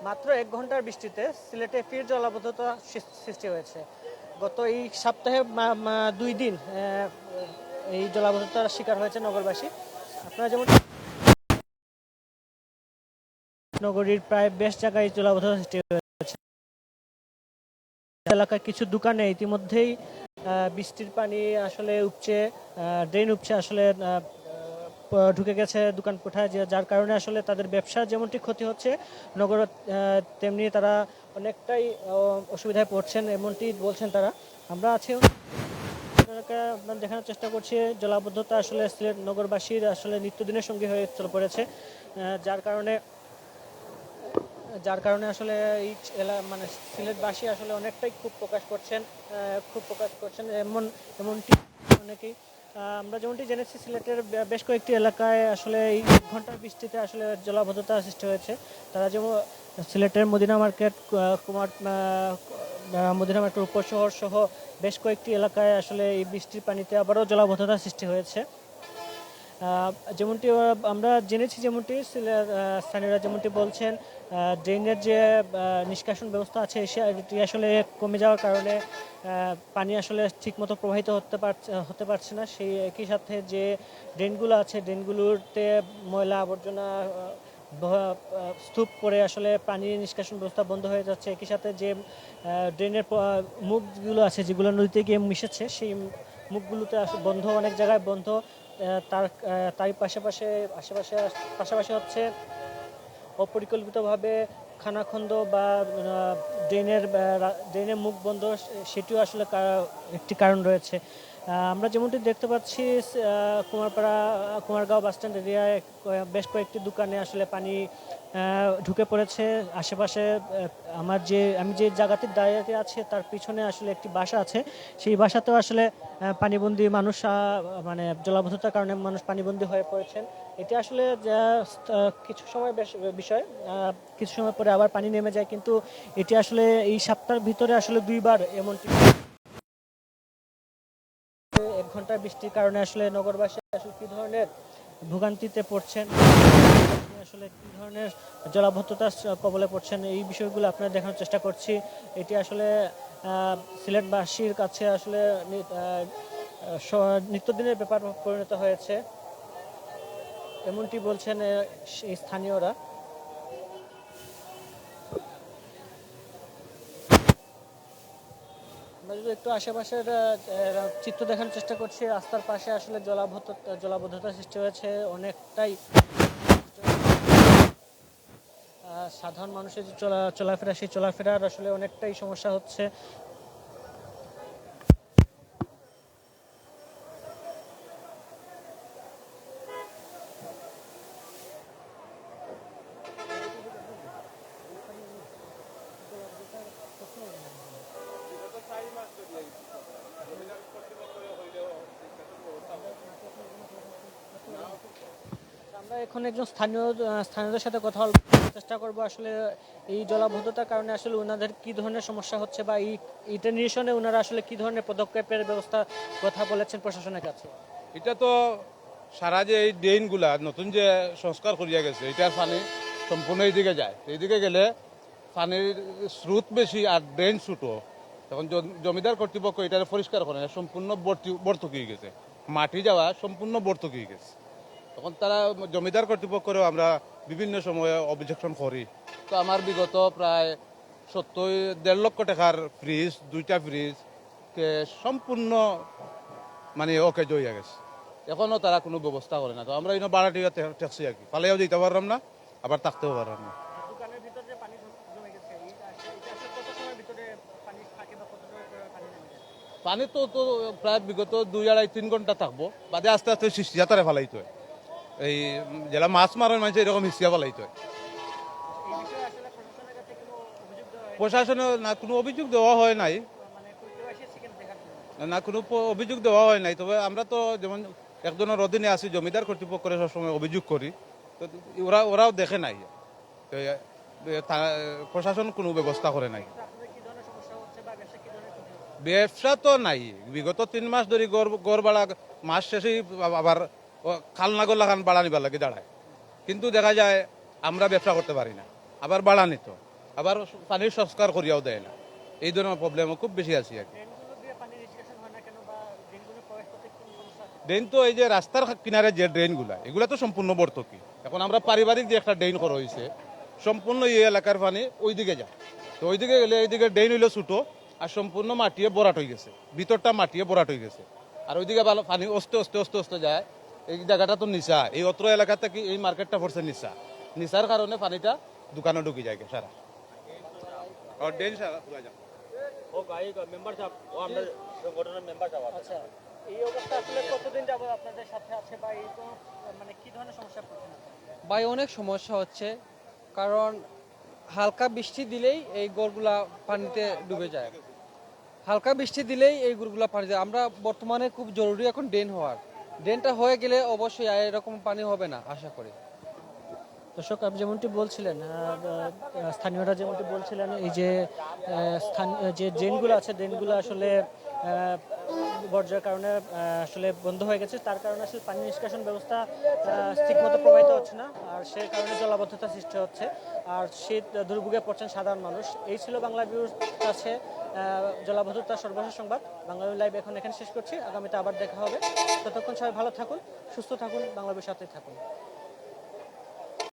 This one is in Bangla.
মাত্র 1 ঘন্টার বৃষ্টিতে সিলেটে ফের জলাবদ্ধতা সৃষ্টি হয়েছে। গত এই সপ্তাহে 2 দিন এই জলাবদ্ধতার শিকার হয়েছে নগরবাসী। আপনারা যেমন নগরীর প্রায় বেশ জায়গায় জলাবদ্ধতা সৃষ্টি হয়েছে। এলাকার কিছু দোকানে ইতিমধ্যেই বৃষ্টির পানি আসলে উপচে ড্রেন উপচে আসলে ঢুকে গেছে দোকান কোঠায়, যার কারণে আসলে তাদের ব্যবসা যেমনটি ক্ষতি হচ্ছে, নগর তেমনি তারা অনেকটাই অসুবিধায় পড়ছেন এমনটি বলছেন তারা। আমরা আছি দেখানোর চেষ্টা করছি জলাবদ্ধতা আসলে সিলেট নগরবাসীর আসলে নিত্যদিনের সঙ্গী হয়ে চলে পড়েছে, যার কারণে আসলে এই মানে সিলেটবাসী আসলে অনেকটাই ক্ষোভ প্রকাশ করছেন এমনটি অনেকেই। আমরা যেমনটি জেনেছি সিলেটের বেশ কয়েকটি এলাকায় আসলে এই 1 ঘন্টার বৃষ্টিতে আসলে জলাবদ্ধতা সৃষ্টি হয়েছে। তারা যেমন সিলেটের মদিনা মার্কেট, মদিনা মার্কেট উপশহর সহ বেশ কয়েকটি এলাকায় আসলে এই বৃষ্টির পানিতে আবারও জলাবদ্ধতা সৃষ্টি হয়েছে। যেমনটি আমরা জেনেছি, যেমনটি স্থানীয়রা যেমনটি বলছেন, ড্রেনের যে নিষ্কাশন ব্যবস্থা আছে সেটি আসলে কমে যাওয়ার কারণে পানি আসলে ঠিকমতো প্রবাহিত হতে পারছে না। সেই একই সাথে যে ড্রেনগুলো আছে ড্রেনগুলোতে ময়লা আবর্জনা স্তূপ করে আসলে পানি নিষ্কাশন ব্যবস্থা বন্ধ হয়ে যাচ্ছে। একই সাথে যে ড্রেনের মুখগুলো আছে যেগুলো নদীতে গিয়ে মিশেছে, সেই মুখগুলোতে আসলে বন্ধ, অনেক জায়গায় বন্ধ। তারই পাশাপাশি হচ্ছে অপরিকল্পিতভাবে খানাখন্দ বা ড্রেনের মুখ বন্ধ, সেটিও আসলে একটি কারণ রয়েছে। আমরা যেমনটি দেখতে পাচ্ছি কুমারগাঁও বাসস্ট্যান্ড এরিয়ায় বেশ কয়েকটি দোকানে আসলে পানি ঢুকে পড়েছে। আশেপাশে আমি যে জায়গাতে দাঁড়িয়ে আছে তার পিছনে আসলে একটি বাসা আছে, সেই বাসাতেও আসলে পানিবন্দী মানুষ, মানে জলাবদ্ধতার কারণে মানুষ পানিবন্দী হয়ে পড়েছেন। এটি আসলে কিছু সময় বিষয়, কিছু সময় পরে আবার পানি নেমে যায়, কিন্তু এটি আসলে এই সপ্তাহের ভিতরে আসলে 2বার এমনটি 1 ঘন্টার বৃষ্টির কারণে আসলে নগরবাসী আসলে কি ধরনের ভোগান্তিতে পড়ছেন, আসলে কি ধরনের জলাবদ্ধতার কবলে পড়ছেন, এই বিষয়গুলো আপনারা দেখানোর চেষ্টা করছি। এটি আসলে সিলেটবাসীর কাছে আসলে নিত্যদিনের ব্যাপার পরিণত হয়েছে এমনটি বলছেন সেই স্থানীয়রা। আমরা যদি একটু আশেপাশের চিত্র দেখানোর চেষ্টা করছি, রাস্তার পাশে আসলে জলাবদ্ধতা সৃষ্টি হয়েছে অনেকটাই। সাধারণ মানুষের যে চলাফেরা, সেই চলাফেরার আসলে অনেকটাই সমস্যা হচ্ছে। আমরা এখন একজন স্থানীয়দের সাথে কথা বলার চেষ্টা করব, আসলে এই জলাবদ্ধতার কারণে আসলে ওনাদের কি ধরনের সমস্যা হচ্ছে বা এইটা নিরসনে ওনারা আসলে কি ধরনের পদক্ষেপের ব্যবস্থা কথা বলেছেন প্রশাসনের কাছে। এটা তো সারা যে এই ড্রেনগুলা নতুন যে সংস্কার করিয়া গেছে, এটার পানি সম্পূর্ণ এইদিকে যায়, এইদিকে গেলে পানির স্রোত বেশি আর ড্রেন ছোটো। তখন জমিদার কর্তৃপক্ষ এটা পরিষ্কার করে না, সম্পূর্ণ বর্তক হয়ে গেছে, মাটি যাওয়া সম্পূর্ণ বর্তক হয়ে গেছে। তখন তারা জমিদার কর্তৃপক্ষেরও আমরা বিভিন্ন সময়ে অবজেকশন করি। তো আমার বিগত প্রায় 1.5 লক্ষ টাকার ফ্রিজ, 2টা ফ্রিজ সম্পূর্ণ মানে ওকে হয়ে গেছে, এখনও তারা কোনো ব্যবস্থা করে না। তো আমরা এই বাড়াটিয়া ট্যাক্সি আর কি পালেও দিতে পারলাম না, আবার থাকতেও পারলাম না। পানি তো তো প্রায় বিগত 2-2.5-3 ঘন্টা থাকবো, বাদে আস্তে আস্তে সিস্টিয়াতারে ফেলাইতে হয়। এই যেটা মাছ মারার মানুষ এরকম হিসিয়া ফেলাইতে হয়। প্রশাসনে না কোনো অভিযোগ দেওয়া হয় নাই, না কোনো অভিযোগ দেওয়া হয় নাই। তবে আমরা তো যেমন একজনের অধীনে আছি, জমিদার কর্তৃপক্ষের সবসময় অভিযোগ করি, তো ওরাও দেখে নাই, প্রশাসন কোনো ব্যবস্থা করে নাই। ব্যবসা তো নাই, বিগত 3 মাস ধরে গড় বাড়া, মাস শেষেই আবার খালনাগর লাগান বাড়া নিবার লাগে দাঁড়ায়, কিন্তু দেখা যায় আমরা ব্যবসা করতে পারি না, আবার বাড়া নিত। আবার পানির সংস্কার করিয়াও দেয় না। এই ধরনের প্রবলেমও খুব বেশি আছে আর কি। ড্রেনগুলো দিয়ে পানি নিষ্কাশন হয় না কেন, বা ড্রেনগুলো প্রবেশ করতে কোনো সমস্যা? ড্রেন তো এই যে রাস্তার কিনারে যে ড্রেনগুলা, এগুলা তো সম্পূর্ণ ভর্তুকি। এখন আমরা পারিবারিক যে একটা ড্রেন করা হয়েছে, সম্পূর্ণ এই এলাকার পানি ওইদিকে যায়। তো ওইদিকে গেলে এইদিকে ড্রেন হইলো ছোটো, আর সম্পূর্ণ মাটিয়ে বরাট হয়ে গেছে, ভিতরটা মাটিয়ে বরাট হয়ে গেছে। আর ওইদিকে ভালো পানি অস্তে অস্তে অস্তে অস্তে যায়। এই জায়গাটা তো নিচা, এই অত্র এলাকা থেকে এই মার্কেটটা পড়ছে নিচা, নিচার কারণে পানিটা দোকানে ঢুকে যায় সারা। আর ড্রেন সারা পুরা যায়। আচ্ছা, এই অবস্থা আসলে কতদিন যাবত আপনাদের সাথে আছে, বা এই কোনো মানে কি ধরনের সমস্যা পড়ছেন আপনারা? ভাই অনেক সমস্যা হচ্ছে, কারণ হালকা বৃষ্টি দিলেই এই গরুগুলা পানিতে ডুবে যায়। হালকা বৃষ্টি দিলেই এই গরুগুলা পানিতে, আমরা বর্তমানে খুব জরুরি এখন ড্রেন হওয়ার। ড্রেনটা হয়ে গেলে অবশ্যই আর এরকম পানি হবে না আশা করি। দর্শক, আপনি যেমনটি বলছিলেন, স্থানীয়রা যেমনটি বলছিলেন, এই যে যে ড্রেনগুলো আছে, ড্রেনগুলো আসলে বর্জ্যের কারণে আসলে বন্ধ হয়ে গেছে। তার কারণে আসলে পানি নিষ্কাশন ব্যবস্থা ঠিকমতো প্রবাহিত হচ্ছে না, আর সে কারণে জলাবদ্ধতা সৃষ্টি হচ্ছে, আর শীত দুর্ভোগে পড়ছেন সাধারণ মানুষ। এই ছিল বাংলা ভিউর কাছে জলাবদ্ধতার সর্বশেষ সংবাদ। বাংলা ভিউ লাইভ এখন এখানে শেষ করছি, আগামীতে আবার দেখা হবে। ততক্ষণ সবাই ভালো থাকুন, সুস্থ থাকুন, বাংলা ভিউর সাথে থাকুন।